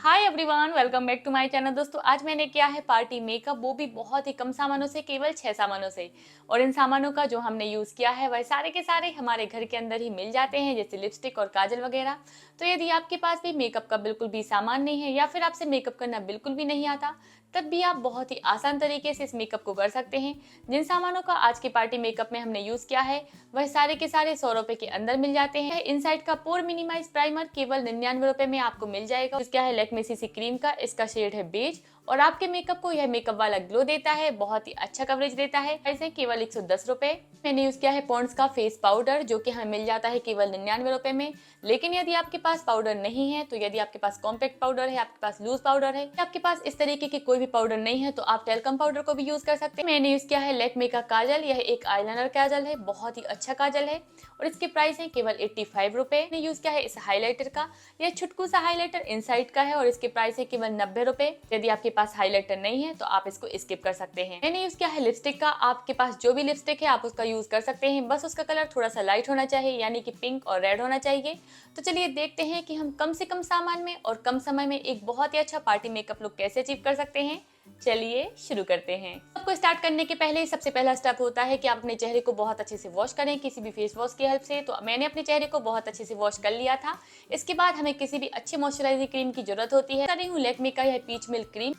Hi everyone, welcome back to my channel. दोस्तों, आज मैंने किया है पार्टी मेकअप, वो भी बहुत ही कम सामानों से, केवल 6 सामानों से। और इन सामानों का जो हमने यूज़ किया है वह सारे के सारे हमारे घर के अंदर ही मिल जाते हैं, जैसे लिपस्टिक और काजल वगैरह। तो यदि आपके पास भी मेकअप का बिल्कुल भी सामान नहीं है या फिर आपसे मेकअप करना बिल्कुल भी नहीं आता, तब भी आप बहुत ही आसान तरीके से इस मेकअप को कर सकते हैं। जिन सामानों का आज की पार्टी मेकअप में हमने यूज़ किया है वह सारे के सारे 100 रुपए के अंदर मिल जाते हैं। इनसाइड का पोर मिनिमाइज प्राइमर केवल 99 रुपए में आपको मिल जाएगा। इसका है लैक्मे सीसी क्रीम का, इसका शेड है बेज और आपके मेकअप को यह मेकअप वाला ग्लो देता है, बहुत ही अच्छा कवरेज देता है। ऐसे केवल 110 रुपए। मैंने यूज किया है पॉन्ड्स का फेस पाउडर, जो कि हमें मिल जाता है केवल 99 रुपए में। लेकिन यदि आपके पास पाउडर नहीं है, तो यदि आपके पास कॉम्पैक्ट पाउडर है, आपके पास लूज पाउडर है, आपके पास इस तरीके की कोई भी पाउडर नहीं है, तो आप टेल्कम पाउडर को भी यूज कर सकते हैं। मैंने यूज किया है लैक्मे का काजल। यह एक आईलाइनर काजल है, बहुत ही अच्छा काजल है और इसके प्राइस है केवल 85 रुपए। मैंने यूज किया है इस हाईलाइटर का। यह छुटकू सा हाईलाइटर इनसाइड का है और इसके प्राइस है केवल 90 रुपए। यदि आपके पास हाईलाइटर नहीं है तो आप इसको स्किप कर सकते हैं। मैंने यूज किया है लिपस्टिक का। आपके पास जो भी लिपस्टिक है आप उसका यूज कर सकते हैं, बस उसका कलर थोड़ा सा लाइट होना चाहिए, यानी कि पिंक और रेड होना चाहिए। तो चलिए देखते हैं कि हम कम से कम सामान में और कम समय में एक बहुत ही अच्छा पार्टी मेकअप लुक कैसे अचीव कर सकते हैं। चलिए शुरू करते हैं। आपको स्टार्ट करने के पहले सबसे पहला स्टेप होता है कि आप अपने चेहरे को बहुत अच्छे से वॉश करें, किसी भी फेस वॉश की हेल्प से। तो मैंने अपने चेहरे को बहुत अच्छे से वॉश कर लिया था। इसके बाद हमें किसी भी अच्छे मॉइस्चराइजिंग क्रीम की जरूरत होती है। कर रही हूँ लैक्मे का यह पीच मिल्क क्रीम।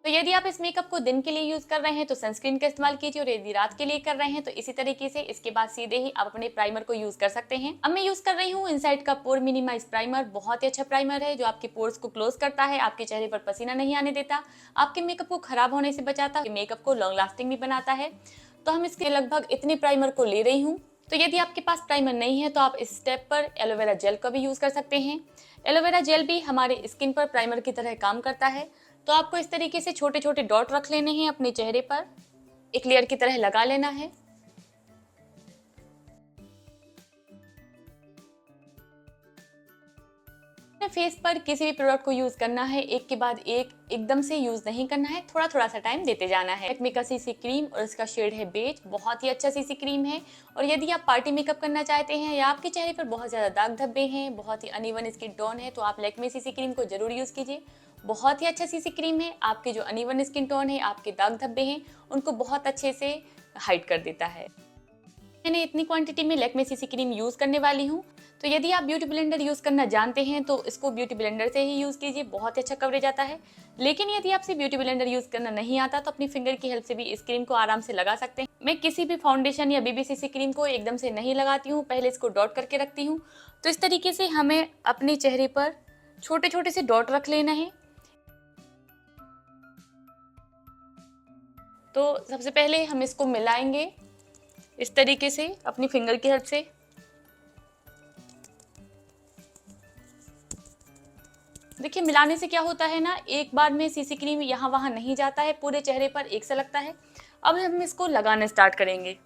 तो यदि आप इस मेकअप को दिन के लिए यूज कर रहे हैं तो सनस्क्रीन का इस्तेमाल कीजिए, और यदि रात के लिए कर रहे हैं तो इसी तरीके से इसके बाद सीधे ही आप अपने प्राइमर को यूज कर सकते हैं। अब मैं यूज कर रही हूँ इनसाइड का पोर मिनिमाइज प्राइमर। बहुत ही अच्छा प्राइमर है जो आपके पोर्स को क्लोज करता है, आपके चेहरे पर पसीना नहीं आने देता, आपके मेकअप को खराब होने से बचाता है, मेकअप को लॉन्ग लास्टिंग भी बनाता है। तो हम इसके लगभग इतने प्राइमर को ले रही हूँ। तो यदि आपके पास प्राइमर नहीं है तो आप इस स्टेप पर एलोवेरा जेल का भी यूज कर सकते हैं। एलोवेरा जेल भी हमारे स्किन पर प्राइमर की तरह काम करता है। तो आपको इस तरीके से छोटे छोटे डॉट रख लेने हैं अपने चेहरे पर, एक लेयर की तरह लगा लेना है। अपने फेस पर किसी भी प्रोडक्ट को यूज करना है, एक के बाद एक एकदम से यूज नहीं करना है, थोड़ा थोड़ा सा टाइम देते जाना है। लैक्मे का सीसी क्रीम और इसका शेड है बेज, बहुत ही अच्छा सीसी क्रीम है। और यदि आप पार्टी मेकअप करना चाहते हैं या आपके चेहरे पर बहुत ज्यादा दाग धब्बे हैं, बहुत ही अनइवन स्किन टोन है, तो आप लैक्मे सीसी क्रीम को जरूर यूज कीजिए। बहुत ही अच्छा सीसी क्रीम है, आपके जो अनइवन स्किन टोन है, आपके दाग धब्बे हैं, उनको बहुत अच्छे से हाइड कर देता है। मैंने इतनी क्वांटिटी में लैक्मे सीसी क्रीम यूज करने वाली हूँ। तो यदि आप ब्यूटी ब्लेंडर यूज करना जानते हैं तो इसको ब्यूटी ब्लेंडर से ही यूज कीजिए, बहुत अच्छा कवरेज आता है। लेकिन यदि आपसे ब्यूटी ब्लेंडर यूज करना नहीं आता तो अपनी फिंगर की हेल्प से भी इस क्रीम को आराम से लगा सकते हैं। मैं किसी भी फाउंडेशन या बीबी सीसी क्रीम को एकदम से नहीं लगाती हूँ, पहले इसको डॉट करके रखती हूँ। तो इस तरीके से हमें अपने चेहरे पर छोटे छोटे से डॉट रख लेना है। तो सबसे पहले हम इसको मिलाएंगे इस तरीके से अपनी फिंगर की हेल्प से। देखिए, मिलाने से क्या होता है ना, एक बार में सीसी क्रीम यहाँ वहाँ नहीं जाता है, पूरे चेहरे पर एक सा लगता है। अब हम इसको लगाना स्टार्ट करेंगे।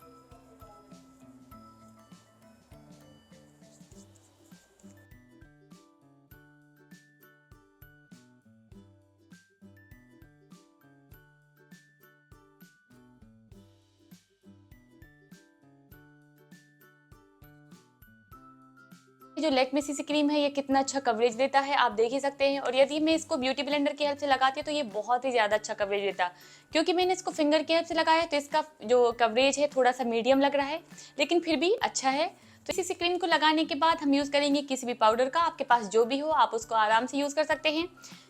जो लैक्मे सीसी क्रीम है ये कितना अच्छा कवरेज देता है आप देख ही सकते हैं। और यदि मैं इसको ब्यूटी ब्लेंडर की हेल्प से लगाती हूँ तो ये बहुत ही ज़्यादा अच्छा कवरेज देता। क्योंकि मैंने इसको फिंगर की हेल्प से लगाया है तो इसका जो कवरेज है थोड़ा सा मीडियम लग रहा है, लेकिन फिर भी अच्छा है। तो सीसी क्रीम को लगाने के बाद हम यूज़ करेंगे किसी भी पाउडर का, आपके पास जो भी हो आप उसको आराम से यूज़ कर सकते हैं।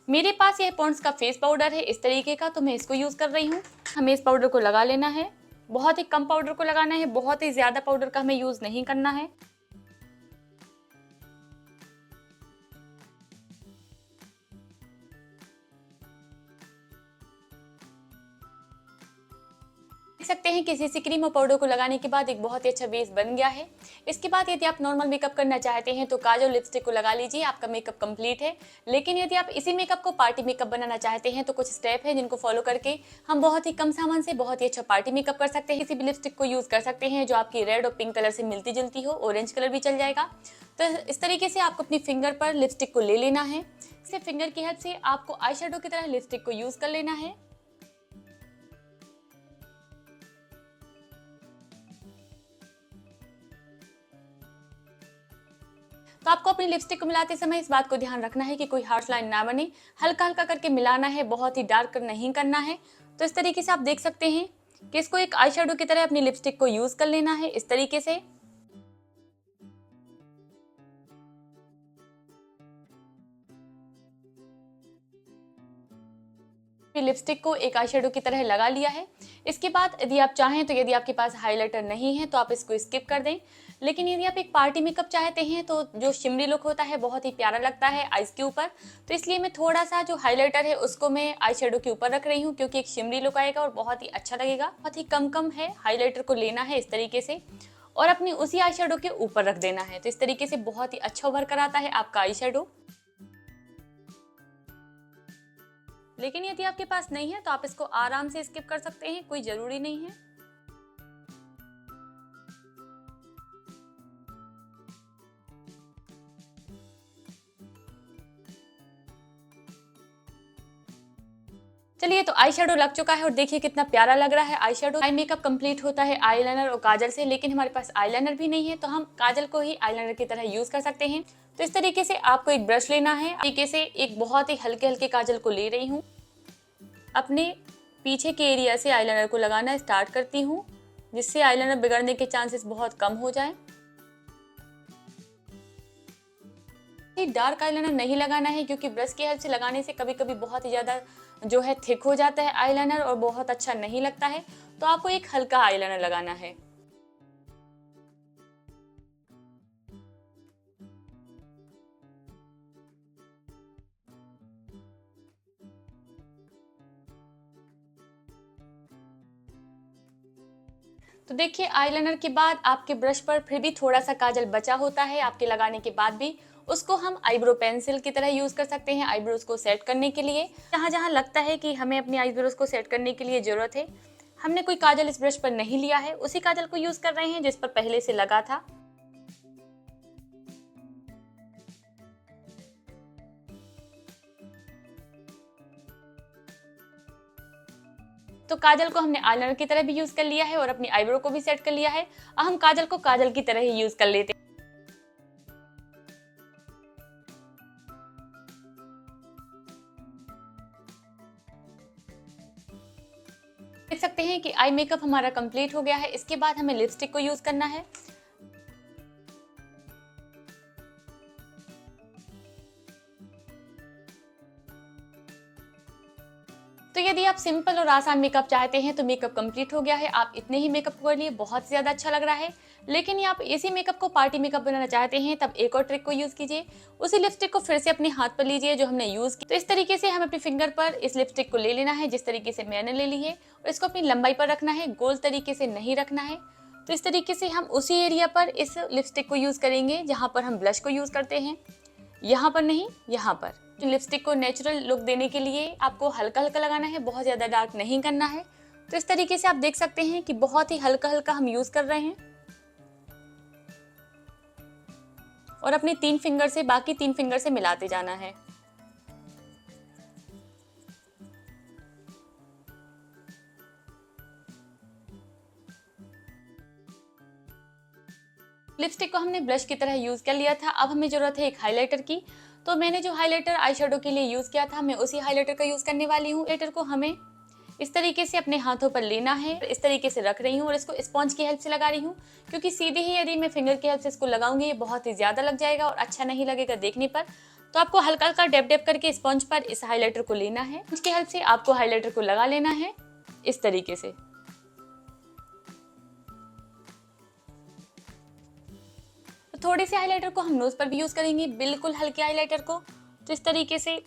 मेरे पास यह पॉन्ड्स का फेस पाउडर है इस तरीके का, तो मैं इसको यूज़ कर रही हूँ। हमें इस पाउडर को लगा लेना है, बहुत ही कम पाउडर को लगाना है, बहुत ही ज़्यादा पाउडर का हमें यूज़ नहीं करना है। देख सकते हैं कि सीसी क्रीम और पाउडर को लगाने के बाद एक बहुत ही अच्छा बेस बन गया है। इसके बाद यदि आप नॉर्मल मेकअप करना चाहते हैं तो काजल लिपस्टिक को लगा लीजिए, आपका मेकअप कंप्लीट है। लेकिन यदि आप इसी मेकअप को पार्टी मेकअप बनाना चाहते हैं तो कुछ स्टेप है जिनको फॉलो करके हम बहुत ही कम सामान से बहुत ही अच्छा पार्टी मेकअप कर सकते हैं। किसी भी लिपस्टिक को यूज कर सकते हैं जो आपकी रेड और पिंक कलर से मिलती जुलती हो, ऑरेंज कलर भी चल जाएगा। तो इस तरीके से आपको अपनी फिंगर पर लिपस्टिक को ले लेना है। इसे फिंगर की हेल्प से आपको आई शेडो की तरह लिपस्टिक को यूज कर लेना है। तो आपको अपनी लिपस्टिक को मिलाते समय इस बात को ध्यान रखना है कि कोई हार्श लाइन ना बने, हल्का हल्का करके मिलाना है, बहुत ही डार्क नहीं करना है। तो इस तरीके से आप देख सकते हैं कि इसको एक आई शेडो की तरह अपनी लिपस्टिक को यूज कर लेना है इस तरीके से। लिपस्टिक को एक आई शेडो की तरह लगा लिया है। इसके बाद यदि आप चाहें तो यदि आपके पास हाइलाइटर नहीं है तो आप इसको स्किप कर दें, लेकिन यदि आप एक पार्टी मेकअप चाहते हैं तो जो शिमरी लुक होता है बहुत ही प्यारा लगता है आईज के ऊपर। तो इसलिए मैं थोड़ा सा जो हाइलाइटर है उसको मैं आई शेडो के ऊपर रख रही हूँ, क्योंकि एक शिमरी लुक आएगा और बहुत ही अच्छा लगेगा। बहुत ही कम कम है, हाइलाइटर को लेना है इस तरीके से और अपनी उसी आई शेडो के ऊपर रख देना है। तो इस तरीके से बहुत ही अच्छा उभर कर आता है आपका आई शेडो। लेकिन यदि आपके पास नहीं है तो आप इसको आराम से स्किप कर सकते हैं, कोई जरूरी नहीं है। चलिए, तो आई शेडो लग चुका है और देखिए कितना प्यारा लग रहा है eye shadow. Eye makeup complete होता है आईलाइनर और काजल से, लेकिन हमारे पास आईलाइनर भी नहीं है तो हम काजल को ही आईलाइनर की तरह यूज कर सकते हैं। तो इस तरीके से आपको एक ब्रश लेना है, तरीके से एक बहुत ही हल्के हल्के काजल को ले रही हूँ, अपने पीछे के एरिया से आईलाइनर को लगाना स्टार्ट करती हूँ, जिससे आईलाइनर बिगड़ने के चांसेस बहुत कम हो जाएं। डार्क आईलाइनर नहीं लगाना है, क्योंकि ब्रश की हेल्प से लगाने से कभी कभी बहुत ही ज्यादा जो है थिक हो जाता है आईलाइनर और बहुत अच्छा नहीं लगता है। तो आपको एक हल्का आईलाइनर लगाना है। तो देखिए, आईलाइनर के बाद आपके ब्रश पर फिर भी थोड़ा सा काजल बचा होता है आपके लगाने के बाद भी, उसको हम आईब्रो पेंसिल की तरह यूज कर सकते हैं आईब्रोज को सेट करने के लिए। जहां जहां लगता है कि हमें अपनी आईब्रोज को सेट करने के लिए जरूरत है, हमने कोई काजल इस ब्रश पर नहीं लिया है, उसी काजल को यूज कर रहे हैं जिस पर पहले से लगा था। तो काजल को हमने आईलाइनर की तरह भी यूज कर लिया है और अपनी आईब्रो को भी सेट कर लिया है। अब हम काजल को काजल की तरह ही यूज कर लेते हैं। देख सकते हैं कि आई मेकअप हमारा कंप्लीट हो गया है। इसके बाद हमें लिपस्टिक को यूज करना है। तो यदि आप सिंपल और आसान मेकअप चाहते हैं तो मेकअप कंप्लीट हो गया है। आप इतने ही मेकअप कर लिए, बहुत ज्यादा अच्छा लग रहा है। लेकिन ये आप इसी मेकअप को पार्टी मेकअप बनाना चाहते हैं तब एक और ट्रिक को यूज कीजिए। उसी लिपस्टिक को फिर से अपने हाथ पर लीजिए जो हमने यूज की। तो इस तरीके से हमें अपने फिंगर पर इस लिपस्टिक को ले लेना है जिस तरीके से मैंने ले ली है, और इसको अपनी लंबाई पर रखना है, गोल तरीके से नहीं रखना है। तो इस तरीके से हम उसी एरिया पर इस लिपस्टिक को यूज करेंगे जहां पर हम ब्लश को यूज करते हैं, यहाँ पर नहीं, यहाँ पर। लिपस्टिक को नेचुरल लुक देने के लिए आपको हल्का हल्का लगाना है, बहुत ज्यादा डार्क नहीं करना है। तो इस तरीके से आप देख सकते हैं कि बहुत ही हल्का हल्का हम यूज कर रहे हैं और अपनी 3 फिंगर से बाकी 3 फिंगर से मिलाते जाना है। लिपस्टिक को हमने ब्लश की तरह यूज कर लिया था। अब हमें जरूरत है एक हाइलाइटर की। तो मैंने जो हाइलाइटर आई शेडो के लिए यूज किया था, मैं उसी हाइलाइटर का यूज करने वाली हूँ। हाइलाइटर को हमें इस तरीके से अपने हाथों पर लेना है, इस तरीके से रख रही हूँ और इसको स्पॉन्ज की हेल्प से लगा रही हूँ, क्योंकि सीधे ही यदि मैं फिंगर की हेल्प से इसको लगाऊंगी ये बहुत ही ज्यादा लग जाएगा और अच्छा नहीं लगेगा देखने पर। तो आपको हल्का हल्का डैप डैप करके स्पॉन्ज पर इस हाइलाइटर को लेना है। स्पॉन्ज की हेल्प से आपको हाइलाइटर को लगा लेना है इस तरीके से। तो थोड़े से हाइलाइटर को हम नोज पर भी यूज करेंगे, बिल्कुल हल्के हाइलाइटर को। तो इस तरीके से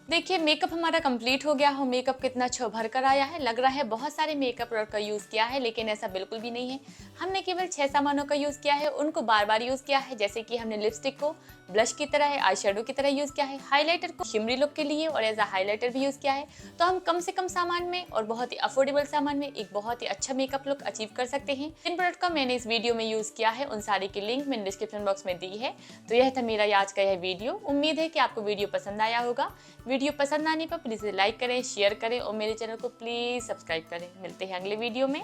देखिए, मेकअप हमारा कंप्लीट हो गया हो। मेकअप कितना अच्छा उभर कर आया है, लग रहा है बहुत सारे मेकअप प्रोडक्ट का यूज किया है, लेकिन ऐसा बिल्कुल भी नहीं है। हमने केवल 6 सामानों का यूज किया है, उनको बार बार यूज किया है, जैसे कि हमने लिपस्टिक को ब्लश की तरह, आई शेडो की तरह यूज किया है, हाइलाइटर को शिमरी लुक के लिए और एज अ हाइलाइटर भी यूज किया है। तो हम कम से कम सामान में और बहुत ही अफोर्डेबल सामान में एक बहुत ही अच्छा मेकअप लुक अचीव कर सकते हैं। जिन प्रोडक्ट का मैंने इस वीडियो में यूज किया है उन सारे की लिंक मैंने डिस्क्रिप्शन बॉक्स में दी है। तो यह था मेरा आज का यह वीडियो। उम्मीद है कि आपको वीडियो पसंद आया होगा। वीडियो पसंद आने पर प्लीज लाइक करें, शेयर करें और मेरे चैनल को प्लीज सब्सक्राइब करें। मिलते हैं अगले वीडियो में।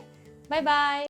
Bye bye.